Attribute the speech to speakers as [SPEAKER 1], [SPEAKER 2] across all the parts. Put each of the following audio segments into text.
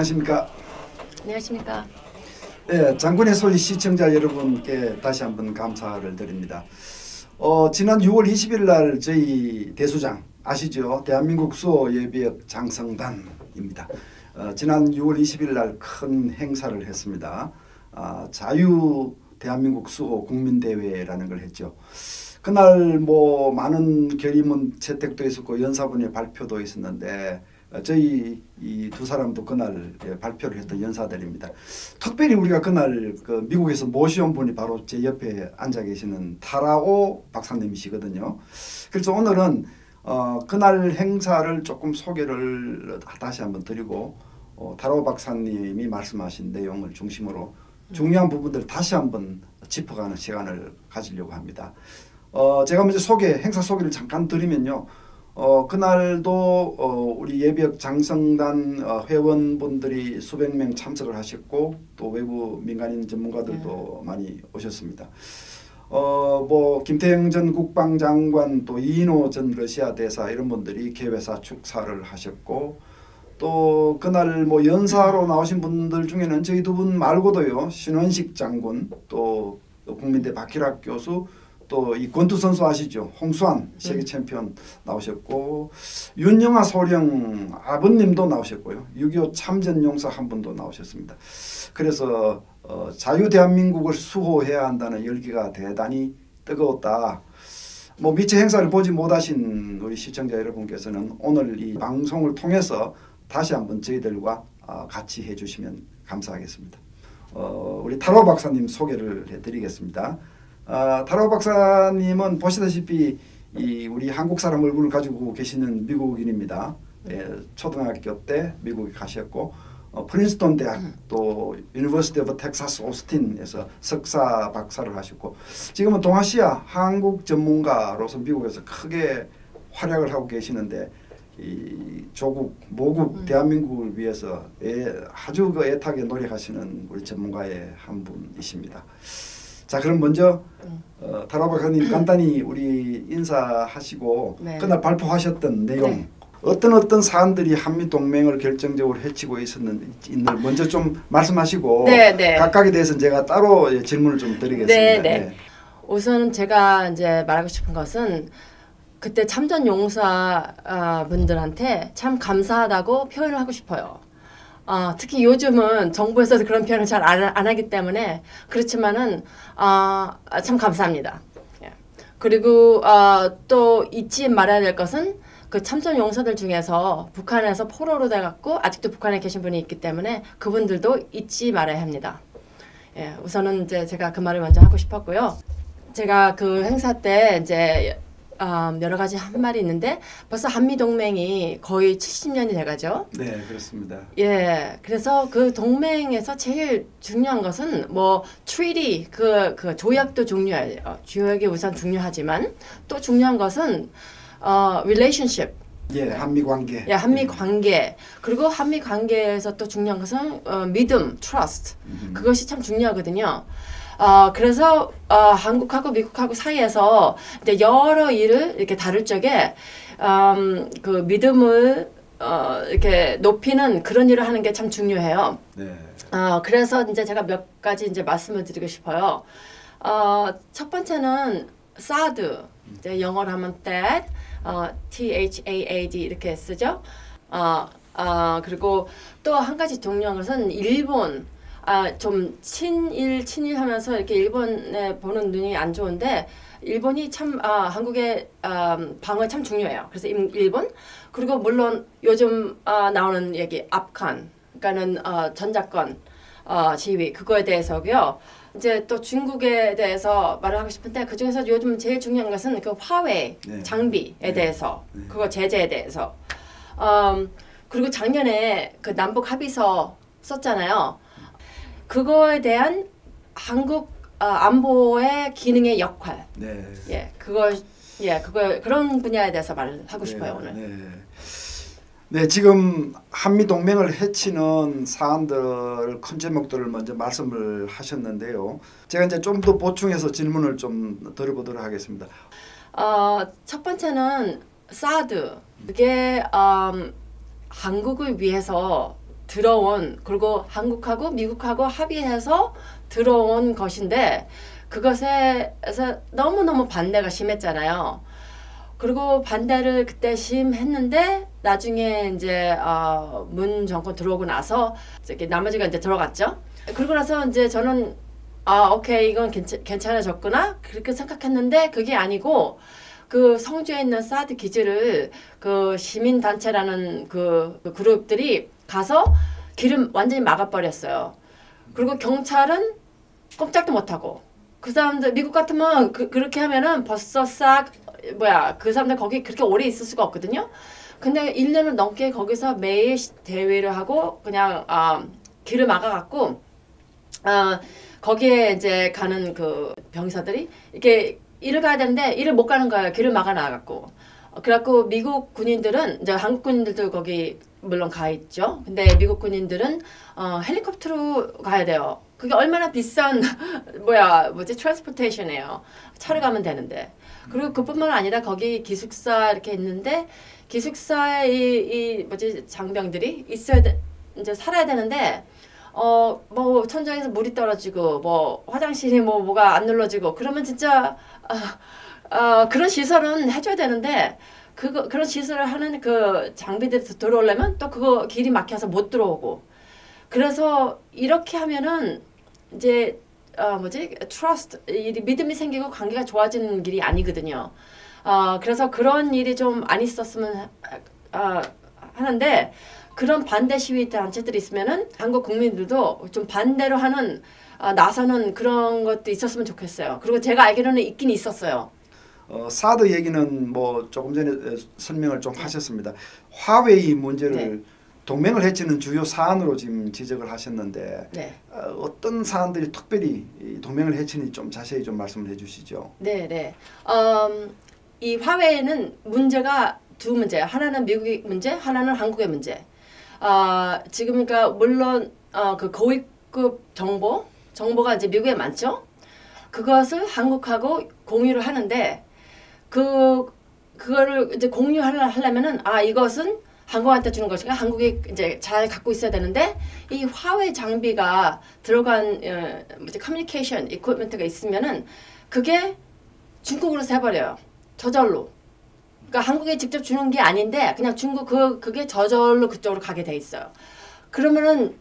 [SPEAKER 1] 안녕하십니까.
[SPEAKER 2] 안녕하십니까.
[SPEAKER 1] 네, 장군의 소리 시청자 여러분께 다시 한번 감사를 드립니다. 지난 6월 20일 날 저희 대수장 아시죠? 대한민국 수호 예비역 장성단입니다. 지난 6월 20일 날 큰 행사를 했습니다. 자유 대한민국 수호 국민대회라는 걸 했죠. 그날 뭐 많은 결의문 채택도 있었고 연사분의 발표도 있었는데 저희 이 두 사람도 그날 발표를 했던 연사들입니다. 특별히 우리가 그날 그 미국에서 모셔온 분이 바로 제 옆에 앉아 계시는 타라오 박사님이시거든요. 그래서 오늘은 그날 행사를 조금 소개를 다시 한번 드리고 타라오 박사님이 말씀하신 내용을 중심으로 중요한 부분들을 다시 한번 짚어가는 시간을 가지려고 합니다. 제가 먼저 행사 소개를 잠깐 드리면요. 그날도 우리 예비역 장성단 회원분들이 수백 명 참석을 하셨고 또 외부 민간인 전문가들도 많이 오셨습니다. 뭐 김태형 전 국방장관 또 이인호 전 러시아 대사 이런 분들이 개회사 축사를 하셨고 또 그날 뭐 연사로 나오신 분들 중에는 저희 두 분 말고도요. 신원식 장군 또 국민대 박희락 교수 또 이 권투 선수 아시죠? 홍수환 세계 챔피언 나오셨고 윤영아 소령 아버님도 나오셨고요. 6.25 참전용사 한 분도 나오셨습니다. 그래서 자유 대한민국을 수호해야 한다는 열기가 대단히 뜨거웠다. 뭐 미처 행사를 보지 못하신 우리 시청자 여러분께서는 오늘 이 방송을 통해서 다시 한번 저희들과 같이 해주시면 감사하겠습니다. 우리 타로 박사님 소개를 해드리겠습니다. 타로 박사님은 보시다시피 우리 한국 사람 얼굴을 가지고 계시는 미국인입니다. 초등학교 때 미국에 가셨고 프린스턴 대학 또 유니버시티 오브 텍사스 오스틴에서 석사 박사를 하셨고 지금은 동아시아 한국 전문가로서 미국에서 크게 활약을 하고 계시는데 이 조국 모국 대한민국을 위해서 아주 애타게 노력하시는 우리 전문가의 한 분이십니다. 자, 그럼 먼저 타로 박사님 간단히 우리 인사하시고 그날 발표하셨던 내용 어떤 사안들이 한미 동맹을 결정적으로 해치고 있었는지 먼저 좀 말씀하시고 각각에 대해서는 제가 따로 질문을 좀 드리겠습니다. 네.
[SPEAKER 2] 우선 제가 이제 말하고 싶은 것은 그때 참전 용사 분들한테 참 감사하다고 표현을 하고 싶어요. 특히 요즘은 정부에서도 그런 표현을 잘 안 하기 때문에 그렇지만은 참 감사합니다. 그리고 또 잊지 말아야 될 것은 그 참전 용사들 중에서 북한에서 포로로 돼갖고 아직도 북한에 계신 분이 있기 때문에 그분들도 잊지 말아야 합니다. 우선은 이제 제가 그 말을 먼저 하고 싶었고요. 제가 그 행사 때 이제 여러 가지 한 말이 있는데 벌써 한미 동맹이 거의 70년이 돼가죠.
[SPEAKER 1] 네, 그렇습니다.
[SPEAKER 2] 예, 그래서 그 동맹에서 제일 중요한 것은 뭐 treaty 그 조약도 중요해요. 조약이 우선 중요하지만 또 중요한 것은 relationship.
[SPEAKER 1] 예, 한미 관계.
[SPEAKER 2] 예, 한미 관계. 그리고 한미 관계에서 또 중요한 것은 믿음, trust. 그것이 참 중요하거든요. 그래서 한국하고 미국하고 사이에서 이제 여러 일을 이렇게 다룰 적에 그 믿음을 이렇게 높이는 그런 일을 하는 게 참 중요해요.
[SPEAKER 1] 네.
[SPEAKER 2] 그래서 이제 제가 몇 가지 이제 말씀을 드리고 싶어요. 첫 번째는 사드, 이제 영어로 하면 that, THAAD 이렇게 쓰죠. 그리고 또 한 가지 중요한 것은 일본. 좀 친일하면서 이렇게 일본에 보는 눈이 안 좋은데 일본이 참 한국의 방어 참 중요해요. 그래서 일본 그리고 물론 요즘 나오는 얘기 압칸 그러니까는 전작권 지휘 그거에 대해서고요. 이제 또 중국에 대해서 말을 하고 싶은데 그 중에서 요즘 제일 중요한 것은 그 화웨이 장비에 대해서 그거 제재에 대해서 그리고 작년에 그 남북 합의서 썼잖아요. 그거에 대한 한국 안보의 기능의 역할. 그거 그런 분야에 대해서 말하고 싶어요 오늘.
[SPEAKER 1] 네, 지금 한미 동맹을 해치는 사안들 큰 제목들을 먼저 말씀을 하셨는데요. 제가 이제 좀 더 보충해서 질문을 좀 드려보도록 하겠습니다.
[SPEAKER 2] 첫 번째는 사드. 그게 한국을 위해서 들어온 그리고 한국하고 미국하고 합의해서 들어온 것인데 그것에서 너무너무 반대가 심했잖아요. 그리고 반대를 그때 심했는데 나중에 이제 문 정권 들어오고 나서 이렇게 나머지가 이제 들어갔죠. 그러고 나서 이제 저는 오케이 이건 괜찮아졌구나 그렇게 생각했는데 그게 아니고 그 성주에 있는 사드 기지를 그 시민 단체라는 그 그룹들이 가서 길을 완전히 막아버렸어요. 그리고 경찰은 꼼짝도 못하고 그 사람들 미국 같으면 그렇게 하면은 벌써 싹 그 사람들 거기 그렇게 오래 있을 수가 없거든요. 근데 1년을 넘게 거기서 매일 대회를 하고 그냥 길을 막아갖고 거기에 이제 가는 그 병사들이 이렇게 일을 가야 되는데 일을 못 가는 거예요. 길을 막아놔갖고. 그래갖고 미국 군인들은 이제 한국 군인들도 거기 물론 가 있죠. 근데 미국 군인들은 헬리콥터로 가야 돼요. 그게 얼마나 비싼 트랜스포테이션이에요. 차로 가면 되는데. 그리고 그뿐만 아니라 거기 기숙사 이렇게 있는데 기숙사에 이 장병들이 이제 살아야 되는데 뭐 천장에서 물이 떨어지고 뭐 화장실이 뭐가 안 눌러지고 그러면 진짜 그런 시설은 해줘야 되는데 그런 시설을 하는 그 장비들이 들어오려면 또 그거 길이 막혀서 못 들어오고 그래서 이렇게 하면은 이제 trust 믿음이 생기고 관계가 좋아지는 길이 아니거든요. 그래서 그런 일이 좀 안 있었으면 하는데 그런 반대 시위 단체들이 있으면은 한국 국민들도 좀 반대로 하는 나서는 그런 것도 있었으면 좋겠어요. 그리고 제가 알기로는 있긴 있었어요.
[SPEAKER 1] 사드 얘기는 뭐 조금 전에 설명을 좀 하셨습니다. 화웨이 문제를
[SPEAKER 2] 네.
[SPEAKER 1] 동맹을 해치는 주요 사안으로 지금 지적을 하셨는데
[SPEAKER 2] 네.
[SPEAKER 1] 어떤 사안들이 특별히 동맹을 해치는지 좀 자세히 좀 말씀을 해주시죠.
[SPEAKER 2] 네. 이 화웨이는 문제가 두 문제예요. 하나는 미국의 문제, 하나는 한국의 문제. 지금 그러니까 물론 그 고위급 정보가 이제 미국에 많죠. 그것을 한국하고 공유를 하는데 그거를 이제 공유하려면은 이것은 한국한테 주는 것인가 한국이 이제 잘 갖고 있어야 되는데 이 화웨이 장비가 들어간 커뮤니케이션 이퀴프먼트가 있으면은 그게 중국으로 새버려요. 저절로. 그러니까 한국에 직접 주는 게 아닌데 그냥 중국 그게 저절로 그쪽으로 가게 돼 있어요. 그러면은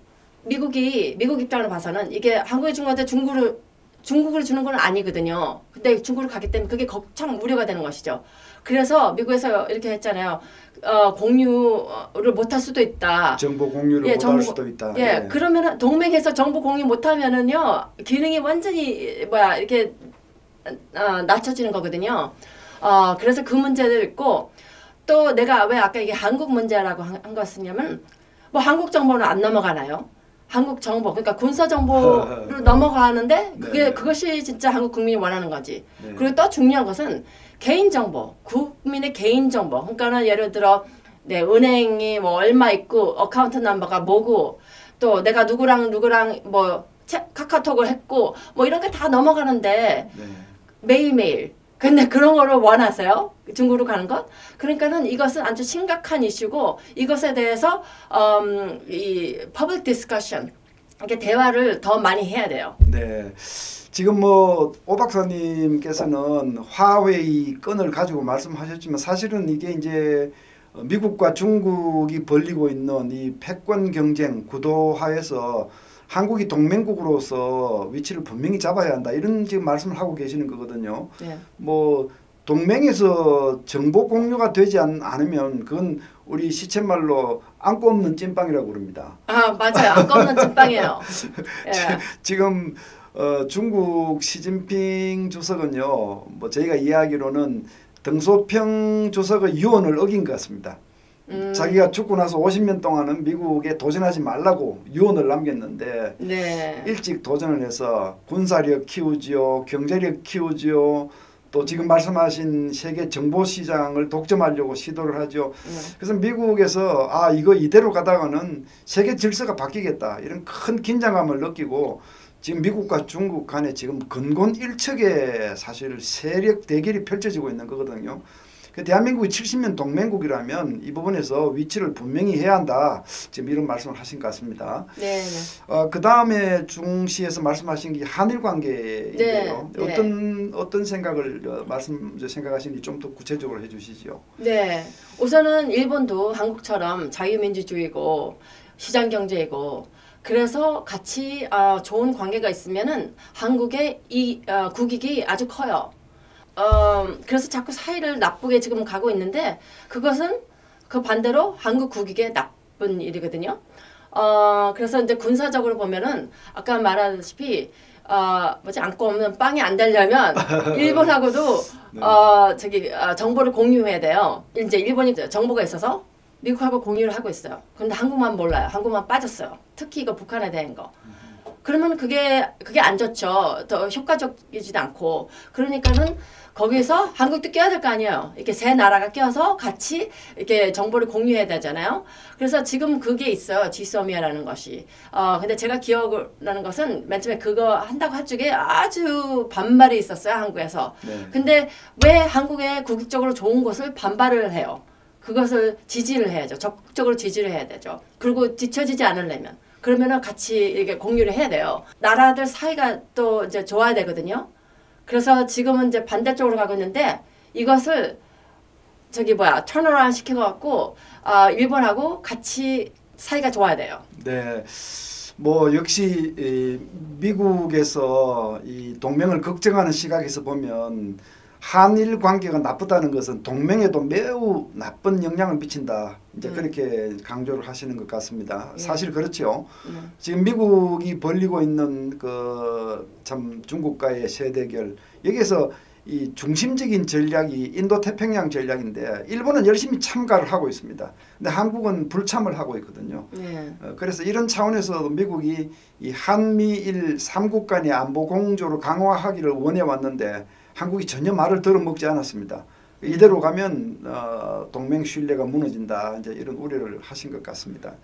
[SPEAKER 2] 미국 입장으로 봐서는 이게 한국에 준 건데 중국으로 주는 건 아니거든요. 근데 중국으로 가기 때문에 그게 참 우려가 되는 것이죠. 그래서 미국에서 이렇게 했잖아요. 공유를 못할 수도 있다.
[SPEAKER 1] 정보 공유를 못할 수도 있다.
[SPEAKER 2] 예, 그러면은 동맹에서 정보 공유 못하면은요 기능이 완전히 이렇게 낮춰지는 거거든요. 그래서 그 문제도 있고 또 내가 왜 아까 이게 한국 문제라고 한 것이냐면 뭐 한국 정보는 안 넘어가나요? 한국 정보 그러니까 군사 정보를 넘어가는데 그것이 진짜 한국 국민이 원하는 거지. 네. 그리고 또 중요한 것은 개인 정보, 국민의 개인 정보. 그러니까는 예를 들어 내 은행이 뭐 얼마 있고 어카운트 넘버가 뭐고 또 내가 누구랑 뭐 카카오톡을 했고 뭐 이런 게 다 넘어가는데 매일매일. 근데 그런 거를 원하세요? 중국으로 가는 것? 그러니까는 이것은 아주 심각한 이슈고 이것에 대해서 이 public discussion 이렇게 대화를 더 많이 해야 돼요.
[SPEAKER 1] 네. 지금 뭐 오 박사님께서는 화웨이 건을 가지고 말씀하셨지만 사실은 이게 이제 미국과 중국이 벌이고 있는 이 패권 경쟁 구도하에서 한국이 동맹국으로서 위치를 분명히 잡아야 한다 이런 지금 말씀을 하고 계시는 거거든요.
[SPEAKER 2] 네.
[SPEAKER 1] 뭐 동맹에서 정보 공유가 되지 않으면 그건 우리 시쳇말로 안고 없는 찐빵이라고 그럽니다.
[SPEAKER 2] 맞아요. 안고 없는 찐빵이에요. 예.
[SPEAKER 1] 지금 중국 시진핑 주석은요. 뭐 저희가 이야기로는 덩소평 주석의 유언을 어긴 것 같습니다. 자기가 죽고 나서 50년 동안은 미국에 도전하지 말라고 유언을 남겼는데 일찍 도전을 해서 군사력 키우지요. 경제력 키우지요. 또 지금 말씀하신 세계 정보시장을 독점하려고 시도를 하죠. 그래서 미국에서 이거 이대로 가다가는 세계 질서가 바뀌겠다. 이런 큰 긴장감을 느끼고 지금 미국과 중국 간에 지금 근곤일척의 사실 세력 대결이 펼쳐지고 있는 거거든요. 그 대한민국이 70년 동맹국이라면 이 부분에서 위치를 분명히 해야 한다. 지금 이런 말씀을 하신 것 같습니다.
[SPEAKER 2] 네.
[SPEAKER 1] 그 다음에 중시에서 말씀하신 게 한일 관계인데요.
[SPEAKER 2] 네.
[SPEAKER 1] 어떤 생각을 생각하시는지 좀 더 구체적으로 해주시죠.
[SPEAKER 2] 네. 우선은 일본도 한국처럼 자유민주주의고 시장 경제이고 그래서 같이 좋은 관계가 있으면은 한국의 이 국익이 아주 커요. 그래서 자꾸 사이를 나쁘게 지금 가고 있는데 그것은 그 반대로 한국 국익에 나쁜 일이거든요. 그래서 이제 군사적으로 보면은 아까 말하다시피 안고 없는 빵이 안 되려면 일본하고도 네. 정보를 공유해야 돼요. 이제 일본이 정보가 있어서 미국하고 공유를 하고 있어요. 근데 한국만 몰라요. 한국만 빠졌어요. 특히 이거 북한에 대한 거. 그러면 그게 안 좋죠. 더 효과적이지도 않고. 그러니까는 거기서 한국도 껴야 될 거 아니에요. 이렇게 세 나라가 껴서 같이 이렇게 정보를 공유해야 되잖아요. 그래서 지금 그게 있어요. 지소미아라는 것이. 근데 제가 기억을 나는 것은 맨 처음에 그거 한다고 할 적에 아주 반발이 있었어요. 한국에서. 네. 근데 왜 한국의 국익적으로 좋은 것을 반발을 해요? 그것을 지지를 해야죠. 적극적으로 지지를 해야 되죠. 그리고 뒤처지지 않으려면. 그러면은 같이 이렇게 공유를 해야 돼요. 나라들 사이가 또 이제 좋아야 되거든요. 그래서 지금은 이제 반대쪽으로 가고 있는데 이것을 턴어라운드 시켜갖고 일본하고 같이 사이가 좋아야 돼요.
[SPEAKER 1] 네. 뭐 역시 미국에서 이 동맹을 걱정하는 시각에서 보면 한일 관계가 나쁘다는 것은 동맹에도 매우 나쁜 영향을 미친다. 이제 그렇게 강조를 하시는 것 같습니다. 사실 그렇죠. 지금 미국이 벌리고 있는 참 중국과의 세대결 여기에서 이 중심적인 전략이 인도 태평양 전략인데 일본은 열심히 참가를 하고 있습니다. 근데 한국은 불참을 하고 있거든요. 그래서 이런 차원에서 미국이 이 한미일 3국 간의 안보 공조를 강화하기를 원해 왔는데 한국이 전혀 말을 들어먹지 않았습니다. 이대로 가면 동맹 신뢰가 무너진다. 이제 이런 우려를 하신 것 같습니다.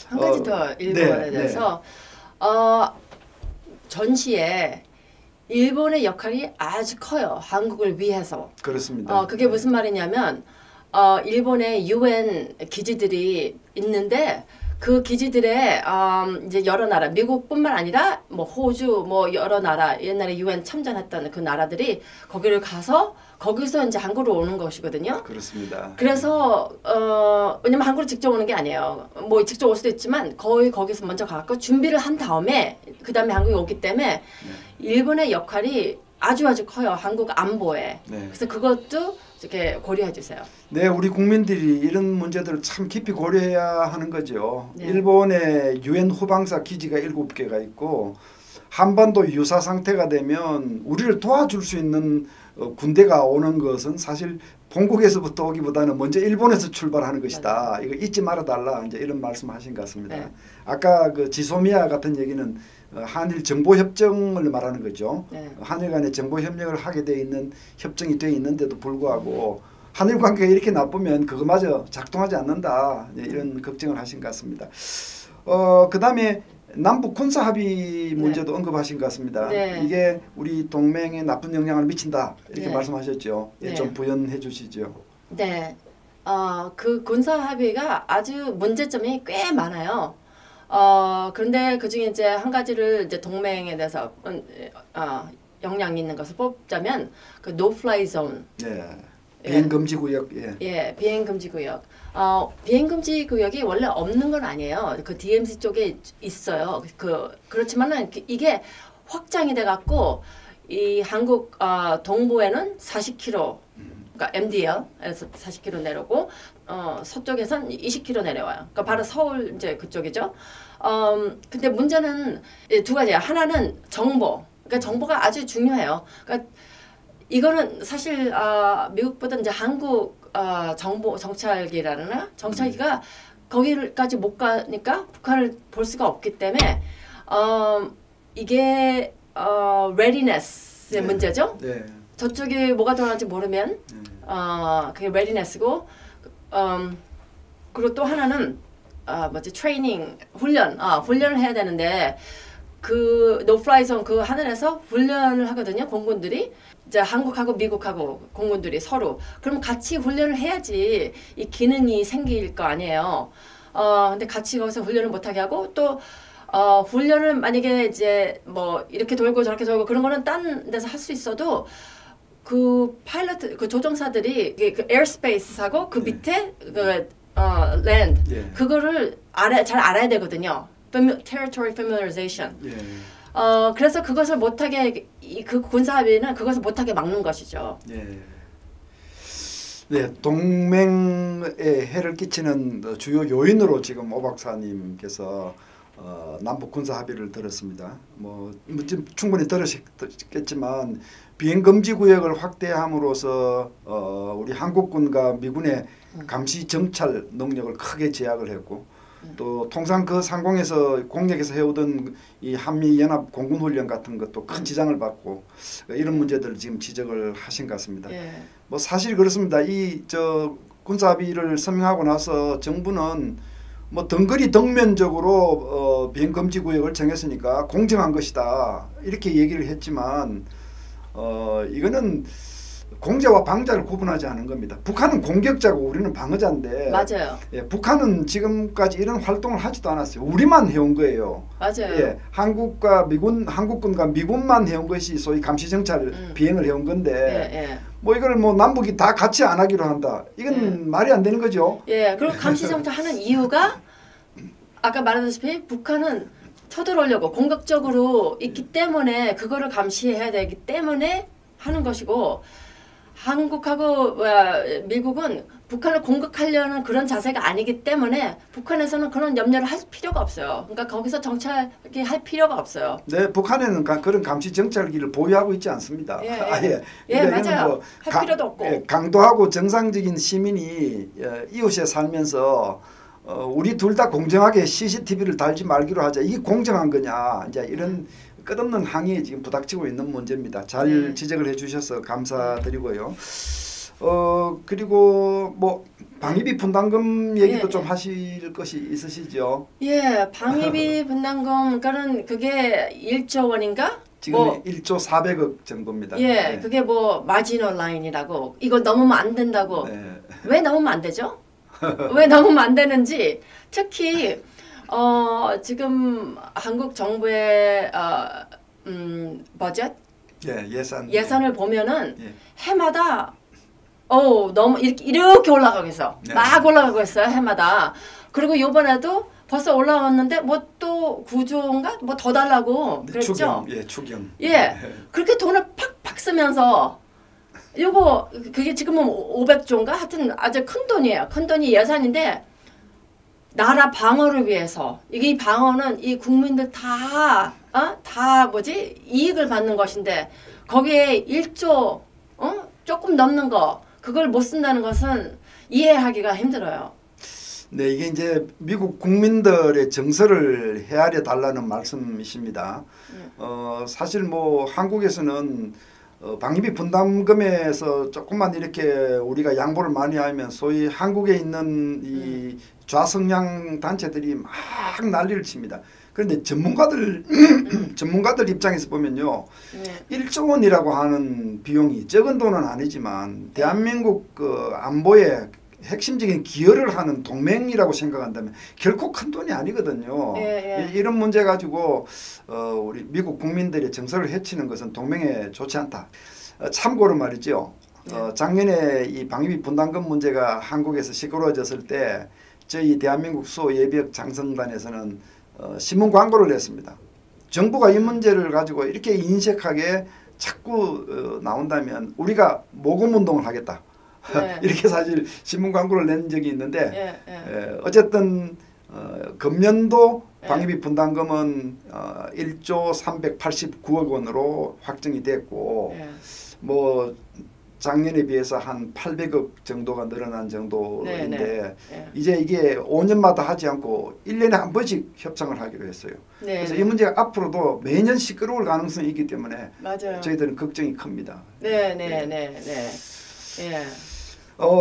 [SPEAKER 2] 한 가지 더 일본에 대해서 전시에 일본의 역할이 아주 커요. 한국을 위해서.
[SPEAKER 1] 그렇습니다.
[SPEAKER 2] 그게 무슨 말이냐면 일본의 UN 기지들이 있는데 그 기지들에 이제 여러 나라, 미국뿐만 아니라 뭐 호주, 뭐 여러 나라, 옛날에 UN 참전했던 그 나라들이 거기를 가서 거기서 이제 한국으로 오는 것이거든요.
[SPEAKER 1] 그렇습니다.
[SPEAKER 2] 그래서 왜냐면 한국으로 직접 오는 게 아니에요. 뭐 직접 올 수도 있지만 거의 거기서 먼저 가고 준비를 한 다음에 그 다음에 한국에 오기 때문에 일본의 역할이 아주 커요. 한국 안보에. 그래서 그것도 이렇게 고려해 주세요.
[SPEAKER 1] 네, 우리 국민들이 이런 문제들을 참 깊이 고려해야 하는 거죠. 일본의 유엔 후방사 기지가 7개가 있고 한반도 유사 상태가 되면 우리를 도와줄 수 있는 군대가 오는 것은 사실 본국에서부터 오기보다는 먼저 일본에서 출발하는 것이다. 이거 잊지 말아달라. 이제 이런 말씀하신 것 같습니다. 아까 그 지소미아 같은 얘기는 한일 정보협정을 말하는 거죠. 한일 간의 정보협력을 하게 돼 있는 협정이 돼 있는데도 불구하고 한일 관계가 이렇게 나쁘면 그거마저 작동하지 않는다. 이런 걱정을 하신 것 같습니다. 그 다음에 남북 군사 합의 문제도 언급하신 것 같습니다. 이게 우리 동맹에 나쁜 영향을 미친다. 이렇게 말씀하셨죠. 좀 부연해 주시죠.
[SPEAKER 2] 네. 그 군사 합의가 아주 문제점이 꽤 많아요. 그런데 그 중에 이제 한 가지를 이제 동맹에 대해서 영향이 있는 것을 뽑자면 그 no-fly zone.
[SPEAKER 1] 비행 금지 구역.
[SPEAKER 2] 비행 금지 구역. 비행 금지 구역이 원래 없는 건 아니에요. 그 DMZ 쪽에 있어요. 그렇지만은 이게 확장이 돼 갖고 이 한국 동부에는 40km, 그러니까 MDL에서 40km 내려오고 서쪽에선 20km 내려와요. 그러니까 바로 서울 이제 그쪽이죠. 근데 문제는 두 가지야. 하나는 정보. 그러니까 정보가 아주 중요해요. 그러니까 이거는 사실 미국보다 이제 한국 정보 정찰기라나 정찰기가 거기까지 못 가니까 북한을 볼 수가 없기 때문에 이게 readiness의 문제죠. 저쪽이 뭐가 들어갈지 모르면 그게 readiness고 그리고 또 하나는 트레이닝 훈련을 해야 되는데 그 노프라이 존 그 하늘에서 훈련을 하거든요. 공군들이 이제 한국하고 미국하고 공군들이 서로 그럼 같이 훈련을 해야지 이 기능이 생길 거 아니에요. 근데 같이 거기서 훈련을 못하게 하고 또 훈련을 만약에 이제 뭐 이렇게 돌고 저렇게 돌고 그런 거는 딴 데서 할 수 있어도 그 파일럿 그 조종사들이 그 에어스페이스하고 그 밑에 그 랜드 그거를 잘 알아야 되거든요. Territory familiarization. 그래서 그것을 못하게 그 군사 합의는 그것을 못하게 막는 것이죠.
[SPEAKER 1] 네, 동맹에 해를 끼치는 주요 요인으로 지금 오 박사님께서 남북 군사 합의를 들었습니다. 뭐 지금 충분히 들으셨겠지만 비행 금지 구역을 확대함으로써 우리 한국군과 미군의 감시 정찰 능력을 크게 제약을 했고 또 통상 그 상공에서 공역에서 해오던 이 한미 연합 공군 훈련 같은 것도 큰 지장을 받고 이런 문제들을 지금 지적을 하신 것 같습니다. 뭐 사실 그렇습니다. 이 군사 합의를 서명하고 나서 정부는 뭐 덩그리 덩면적으로 비행 금지 구역을 정했으니까 공정한 것이다 이렇게 얘기를 했지만 이거는 공자와 방자를 구분하지 않은 겁니다. 북한은 공격자고 우리는 방어자인데
[SPEAKER 2] 맞아요.
[SPEAKER 1] 북한은 지금까지 이런 활동을 하지도 않았어요. 우리만 해온 거예요.
[SPEAKER 2] 맞아요.
[SPEAKER 1] 한국군과 미군만 해온 것이 소위 감시정찰 비행을 해온 건데 뭐 이걸 뭐 남북이 다 같이 안 하기로 한다. 이건 말이 안 되는 거죠.
[SPEAKER 2] 그리고 감시정찰 하는 이유가 아까 말했다시피 북한은 쳐들어오려고 공격적으로 있기 때문에 그거를 감시해야 되기 때문에 하는 것이고 한국하고 미국은 북한을 공격하려는 그런 자세가 아니기 때문에 북한에서는 그런 염려를 할 필요가 없어요. 그러니까 거기서 정찰이 할 필요가 없어요.
[SPEAKER 1] 네, 북한에는 그런 감시 정찰기를 보유하고 있지 않습니다.
[SPEAKER 2] 맞아요. 뭐 할 필요도 없고.
[SPEAKER 1] 강도하고 정상적인 시민이 이웃에 살면서 우리 둘 다 공정하게 CCTV를 달지 말기로 하자. 이게 공정한 거냐? 이제 이런 끝없는 항의에 지금 부닥치고 있는 문제입니다. 잘 지적을 해주셔서 감사드리고요. 그리고 뭐 방위비 분담금 얘기도 좀 하실 것이 있으시죠?
[SPEAKER 2] 방위비 분담금 그러니까는 그게 1조 원인가?
[SPEAKER 1] 지금 1조 400억 정도입니다.
[SPEAKER 2] 그게 뭐 마지널 라인이라고 이걸 넘으면 안 된다고. 왜 넘으면 안 되죠? 왜 넘으면 안 되는지 특히 지금 한국 정부의 버젯 예산을 보면은 해마다 너무 이렇게 올라가고 있어. 막 올라가고 있어요 해마다. 그리고 요번에도 벌써 올라왔는데 뭐 또 9조인가 뭐 더 달라고 그랬죠.
[SPEAKER 1] 추경.
[SPEAKER 2] 그렇게 돈을 팍팍 쓰면서 요거 그게 지금은 500조인가 하여튼 아주 큰 돈이에요. 큰 돈이 예산인데 나라 방어를 위해서 이 방어는 이 국민들 다 이익을 받는 것인데 거기에 1조 조금 넘는 거 그걸 못 쓴다는 것은 이해하기가 힘들어요.
[SPEAKER 1] 네, 이게 이제 미국 국민들의 정서를 헤아려 달라는 말씀이십니다. 사실 뭐 한국에서는 방위비 분담금에서 조금만 이렇게 우리가 양보를 많이 하면 소위 한국에 있는 이 좌성향 단체들이 막 난리를 칩니다. 그런데 전문가들 입장에서 보면요, 1조 원이라고 하는 비용이 적은 돈은 아니지만 대한민국 그 안보에 핵심적인 기여를 하는 동맹이라고 생각한다면 결코 큰 돈이 아니거든요. 이런 문제 가지고 우리 미국 국민들의 정서를 해치는 것은 동맹에 좋지 않다. 참고로 말이죠. 작년에 이 방위비 분담금 문제가 한국에서 시끄러워졌을 때 저희 대한민국 수호 예비역 장성단에서는 신문 광고를 냈습니다. 정부가 이 문제를 가지고 이렇게 인색하게 자꾸 나온다면 우리가 모금운동을 하겠다. 이렇게 사실 신문 광고를 낸 적이 있는데 어쨌든 금년도 방위비 분담금은 1조 389억 원으로 확정이 됐고 뭐 작년에 비해서 한 800억 정도가 늘어난 정도인데 이제 이게 5년마다 하지 않고 1년에 한 번씩 협상을 하기로 했어요. 그래서 이 문제가 앞으로도 매년 시끄러울 가능성이 있기 때문에 저희들은 걱정이 큽니다.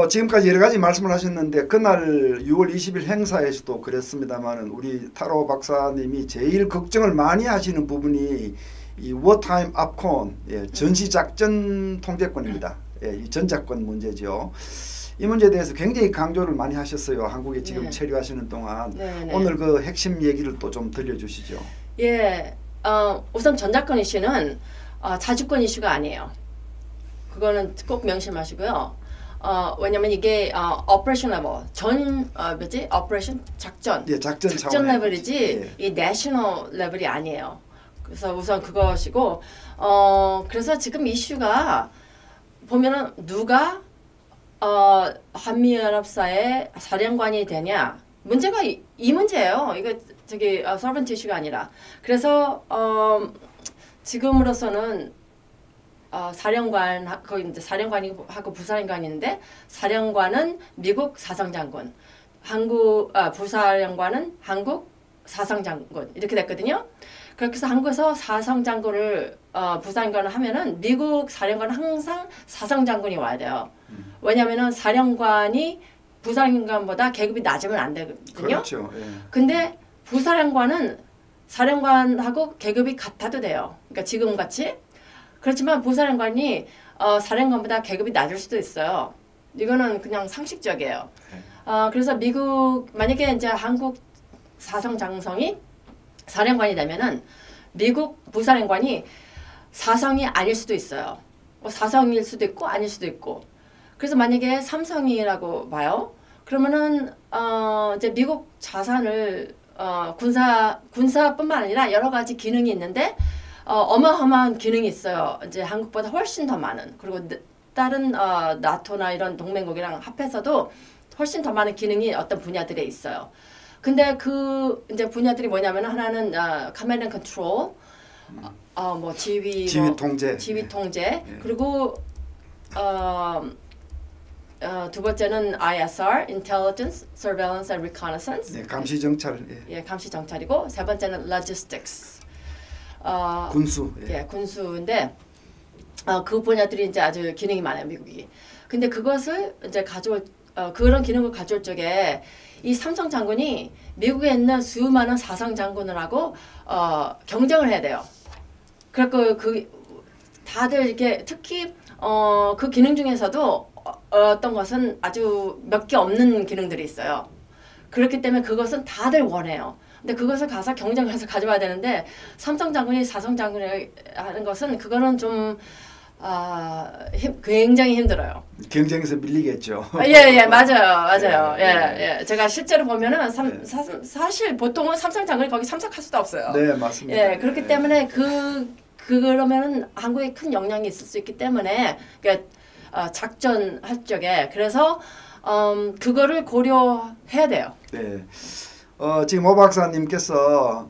[SPEAKER 1] 지금까지 여러 가지 말씀을 하셨는데 그날 6월 20일 행사에서도 그랬습니다만은 우리 타로 박사님이 제일 걱정을 많이 하시는 부분이 이 워타임 압콘, 예, 전시작전 통제권입니다. 예, 이 전작권 문제죠. 이 문제에 대해서 굉장히 강조를 많이 하셨어요. 한국에 지금
[SPEAKER 2] 네.
[SPEAKER 1] 체류하시는 동안.
[SPEAKER 2] 네네.
[SPEAKER 1] 오늘 그 핵심 얘기를 또 좀 들려주시죠.
[SPEAKER 2] 예, 우선 전작권 이슈는 자주권 이슈가 아니에요. 그거는 꼭 명심하시고요. 왜냐면 이게 operation level, operation 작전,
[SPEAKER 1] 예, 작전
[SPEAKER 2] 작전 레벨이지
[SPEAKER 1] 예.
[SPEAKER 2] 이 national 레벨이 아니에요. 그래서 우선 그것이고, 그래서 지금 이슈가 보면은 누가 한미연합사의 사령관이 되냐 문제가 이 문제예요. 이거 저기 서번트 이슈가 아니라. 그래서 지금으로서는 사령관 거기 이제 사령관하고 부사령관인데 사령관은 미국 사상장군, 부사령관은 한국 사상장군 이렇게 됐거든요. 그렇게 해서 한국에서 사상장군을 부사령관을 하면은 미국 사령관은 항상 사상장군이 와야 돼요. 왜냐면은 사령관이 부사령관보다 계급이 낮으면 안 되거든요.
[SPEAKER 1] 그렇죠. 예.
[SPEAKER 2] 근데 부사령관은 사령관하고 계급이 같아도 돼요. 그러니까 지금 같이. 그렇지만 부사령관이 사령관보다 계급이 낮을 수도 있어요. 이거는 그냥 상식적이에요. 그래서 미국 만약에 이제 한국 사상장성이 사령관이 되면은 미국 부사령관이 사성이 아닐 수도 있어요. 사성일 수도 있고 아닐 수도 있고. 그래서 만약에 삼성이라고 봐요. 그러면은 이제 미국 자산을 군사뿐만 아니라 여러 가지 기능이 있는데 어마어마한 기능이 있어요. 이제 한국보다 훨씬 더 많은. 그리고 다른 나토나 이런 동맹국이랑 합해서도 훨씬 더 많은 기능이 어떤 분야들에 있어요. 근데 그 이제 분야들이 뭐냐면 하나는 command and control, 뭐 지휘
[SPEAKER 1] 통제,
[SPEAKER 2] 지휘 통제,
[SPEAKER 1] 예.
[SPEAKER 2] 그리고 두 번째는 ISR, intelligence, surveillance and reconnaissance.
[SPEAKER 1] 예, 감시 정찰, 예.
[SPEAKER 2] 예, 감시 정찰이고 세 번째는 logistics.
[SPEAKER 1] 군수. 예.
[SPEAKER 2] 예, 군수인데 그 분야들이 이제 아주 기능이 많아요, 미국이. 근데 그것을 이제 그런 기능을 가져올 적에 이 삼성 장군이 미국에 있는 수많은 사상 장군들하고 경쟁을 해야 돼요. 그래서 다들 이렇게 특히 그 기능 중에서도 어떤 것은 아주 몇 개 없는 기능들이 있어요. 그렇기 때문에 그것은 다들 원해요. 근데 그것을 가서 경쟁을 해서 가져와야 되는데 삼성 장군이 사성 장군이 하는 것은 그거는 좀 굉장히 힘들어요.
[SPEAKER 1] 경쟁에서 밀리겠죠.
[SPEAKER 2] 예, 맞아요.
[SPEAKER 1] 예.
[SPEAKER 2] 예. 제가 실제로 보면은 사실 보통은 삼성 장군이 거기 참석할 수도 없어요.
[SPEAKER 1] 네, 맞습니다.
[SPEAKER 2] 예, 그렇기 때문에 그러면은 한국에 큰 영향이 있을 수 있기 때문에 그러니까 작전할 적에 그래서 그거를 고려해야 돼요.
[SPEAKER 1] 네. 지금 오 박사님께서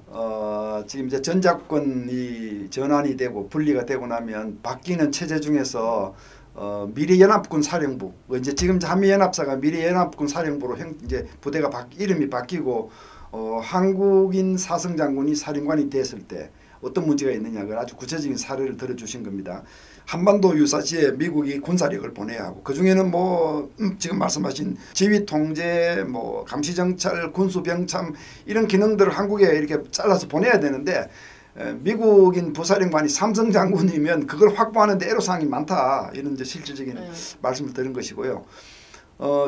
[SPEAKER 1] 지금 이제 전작권이 전환이 되고 분리가 되고 나면 바뀌는 체제 중에서 미래연합군 사령부, 이제 지금 한미연합사가 미래연합군 사령부로 이제 부대가 이름이 바뀌고 한국인 사성장군이 사령관이 됐을 때 어떤 문제가 있느냐를 아주 구체적인 사례를 들어주신 겁니다. 한반도 유사시에 미국이 군사력을 보내야 하고 그 중에는 뭐 지금 말씀하신 지휘 통제, 뭐 감시 정찰, 군수 병참 이런 기능들을 한국에 이렇게 잘라서 보내야 되는데 미국인 부사령관이 삼성 장군이면 그걸 확보하는데 애로사항이 많다 이런 이제 실질적인 말씀을 드린 것이고요.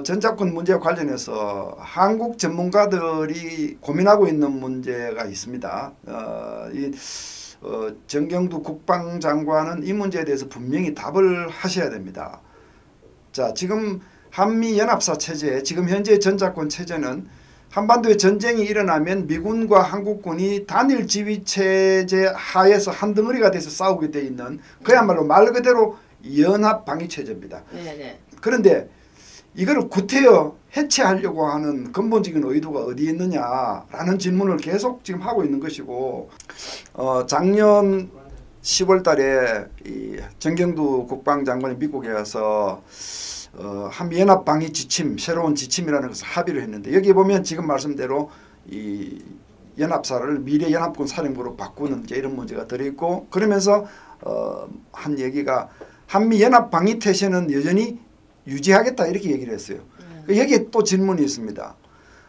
[SPEAKER 1] 전작권 문제와 관련해서 한국 전문가들이 고민하고 있는 문제가 있습니다. 정경두 국방장관은 이 문제에 대해서 분명히 답을 하셔야 됩니다. 자, 지금 한미연합사 체제, 지금 현재 전작권 체제는 한반도에 전쟁이 일어나면 미군과 한국군이 단일 지휘 체제 하에서 한 덩어리가 돼서 싸우게 돼 있는 그야말로 말 그대로 연합 방위 체제입니다.
[SPEAKER 2] 네.
[SPEAKER 1] 그런데 이거를 구태여 해체하려고 하는 근본적인 의도가 어디에 있느냐라는 질문을 계속 지금 하고 있는 것이고 작년 10월 달에 이 정경두 국방장관이 미국에 가서 한미연합 방위 지침, 새로운 지침이라는 것을 합의를 했는데 여기 보면 지금 말씀대로 이 연합사를 미래연합군 사령부로 바꾸는 이제 이런 문제가 들어있고 그러면서 한 얘기가 한미연합 방위 태세는 여전히 유지하겠다 이렇게 얘기를 했어요. 여기에 또 질문이 있습니다.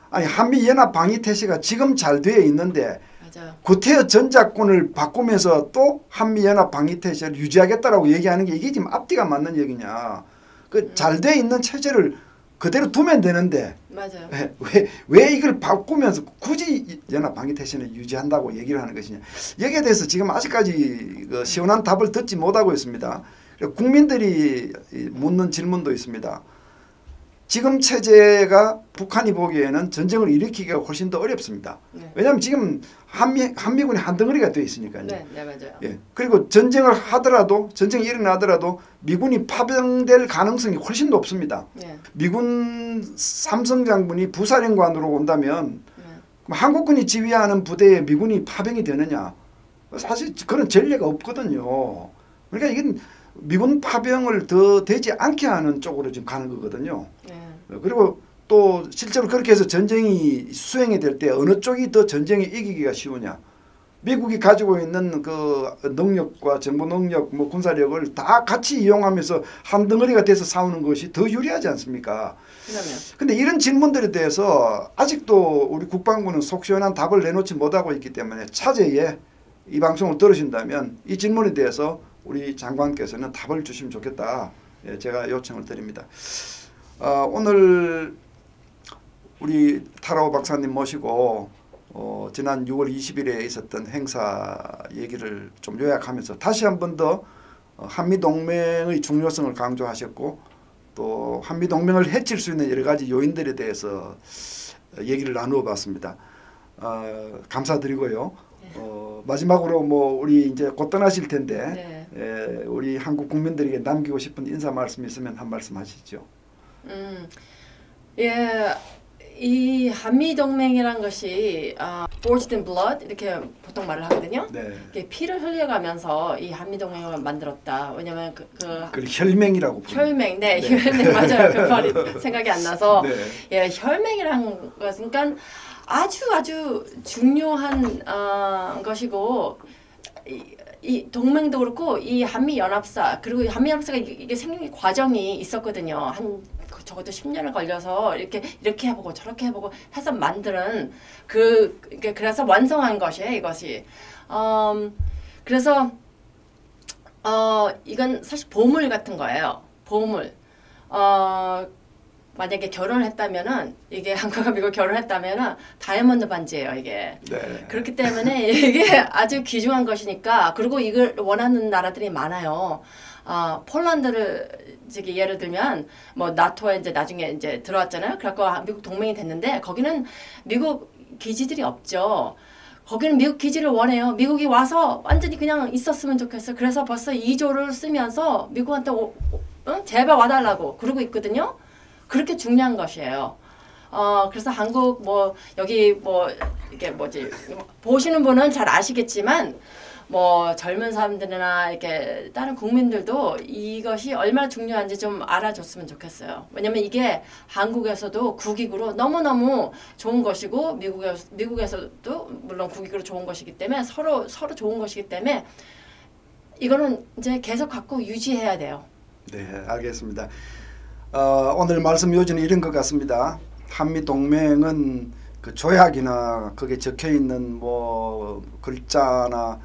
[SPEAKER 1] 아니 한미연합 방위 태세가 지금 잘 되어 있는데
[SPEAKER 2] 맞아요.
[SPEAKER 1] 구태여 전작권을 바꾸면서 또 한미연합 방위 태세를 유지하겠다라고 얘기하는 게 이게 지금 앞뒤가 맞는 얘기냐. 그 잘 되어 있는 체제를 그대로 두면 되는데
[SPEAKER 2] 맞아요.
[SPEAKER 1] 왜 이걸 바꾸면서 굳이 연합 방위 태세를 유지한다고 얘기를 하는 것이냐. 여기에 대해서 지금 아직까지 그 시원한 답을 듣지 못하고 있습니다. 국민들이 묻는 질문도 있습니다. 지금 체제가 북한이 보기에는 전쟁을 일으키기가 훨씬 더 어렵습니다.
[SPEAKER 2] 네.
[SPEAKER 1] 왜냐하면 지금 한미군이 한 덩어리가 되어 있으니까요.
[SPEAKER 2] 네, 네 맞아요.
[SPEAKER 1] 예. 그리고 전쟁을 하더라도 전쟁이 일어나더라도 미군이 파병될 가능성이 훨씬 높습니다.
[SPEAKER 2] 네.
[SPEAKER 1] 미군 삼성 장군이 부사령관으로 온다면
[SPEAKER 2] 네.
[SPEAKER 1] 한국군이 지휘하는 부대에 미군이 파병이 되느냐? 사실 그런 전례가 없거든요. 그러니까 이건 미군 파병을 더 되지 않게 하는 쪽으로 지금 가는 거거든요.
[SPEAKER 2] 네.
[SPEAKER 1] 그리고 또 실제로 그렇게 해서 전쟁이 수행이 될 때 어느 쪽이 더 전쟁에 이기기가 쉬우냐. 미국이 가지고 있는 그 능력과 정보 능력, 뭐 군사력을 다 같이 이용하면서 한 덩어리가 돼서 싸우는 것이 더 유리하지 않습니까? 그런데 이런 질문들에 대해서 아직도 우리 국방부는 속 시원한 답을 내놓지 못하고 있기 때문에 차제에 이 방송을 들으신다면 이 질문에 대해서 우리 장관께서는 답을 주시면 좋겠다. 예, 제가 요청을 드립니다. 오늘 우리 타라오 박사님 모시고 지난 6월 20일에 있었던 행사 얘기를 좀 요약하면서 다시 한 번 더 한미동맹의 중요성을 강조하셨고 또 한미동맹을 해칠 수 있는 여러 가지 요인들에 대해서 얘기를 나누어 봤습니다. 감사드리고요. 마지막으로 뭐 우리 이제 곧 떠나실 텐데
[SPEAKER 2] 네.
[SPEAKER 1] 우리 한국 국민들에게 남기고 싶은 인사 말씀이 있으면 한 말씀 하시죠.
[SPEAKER 2] 예, 이 한미 동맹이란 것이 forged in blood 이렇게 보통 말을 하거든요.
[SPEAKER 1] 네.
[SPEAKER 2] 이게 피를 흘려가면서 이 한미 동맹을 만들었다. 왜냐면
[SPEAKER 1] 그 혈맹이라고
[SPEAKER 2] 혈맹, 네, 혈맹 맞아요. 그 말이 생각이 안 나서
[SPEAKER 1] 네.
[SPEAKER 2] 예, 혈맹이란 것은 그러니까 아주 중요한 것이고. 이 동맹도 그렇고 이 한미연합사 그리고 한미연합사가 이게 생긴 과정이 있었거든요. 한 적어도 10년을 걸려서 이렇게 해보고 저렇게 해보고 해서 만드는 그래서 완성한 것이에요. 이것이 그래서 이건 사실 보물 같은 거예요. 보물. 만약에 결혼을 했다면은 이게 한국과 미국 결혼했다면은 다이아몬드 반지예요 이게.
[SPEAKER 1] 네.
[SPEAKER 2] 그렇기 때문에 이게 아주 귀중한 것이니까 그리고 이걸 원하는 나라들이 많아요. 폴란드를 저기 예를 들면 뭐 나토에 이제 나중에 이제 들어왔잖아요. 그래갖고 미국 동맹이 됐는데 거기는 미국 기지들이 없죠. 거기는 미국 기지를 원해요. 미국이 와서 완전히 그냥 있었으면 좋겠어요. 그래서 벌써 2조를 쓰면서 미국한테 제발 와달라고 그러고 있거든요. 그렇게 중요한 것이에요. 그래서 한국 뭐 여기 뭐 이게 뭐지 보시는 분은 잘 아시겠지만 뭐 젊은 사람들이나 이렇게 다른 국민들도 이것이 얼마나 중요한지 좀 알아줬으면 좋겠어요. 왜냐면 이게 한국에서도 국익으로 너무너무 좋은 것이고 미국에서도 물론 국익으로 좋은 것이기 때문에 서로 좋은 것이기 때문에 이거는 이제 계속 갖고 유지해야 돼요.
[SPEAKER 1] 네, 알겠습니다. 오늘 말씀 요지는 이런 것 같습니다. 한미동맹은 그 조약이나 거기에 적혀있는 뭐 글자나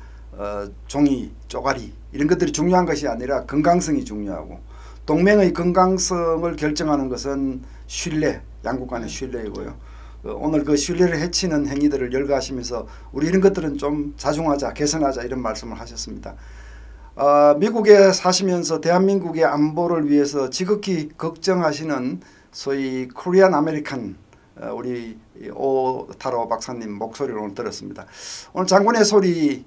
[SPEAKER 1] 종이, 쪼가리 이런 것들이 중요한 것이 아니라 건강성이 중요하고 동맹의 건강성을 결정하는 것은 신뢰, 양국 간의 신뢰이고요. 오늘 그 신뢰를 해치는 행위들을 열거하시면서 우리 이런 것들은 좀 자중하자, 개선하자 이런 말씀을 하셨습니다. 미국에 사시면서 대한민국의 안보를 위해서 지극히 걱정하시는 소위 코리안 아메리칸 우리 타라오 박사님 목소리를 오늘 들었습니다. 오늘 장군의 소리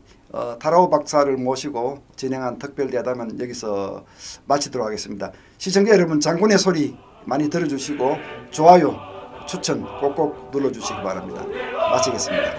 [SPEAKER 1] 타라오 박사를 모시고 진행한 특별 대담은 여기서 마치도록 하겠습니다. 시청자 여러분 장군의 소리 많이 들어주시고 좋아요, 추천 꼭꼭 눌러주시기 바랍니다. 마치겠습니다.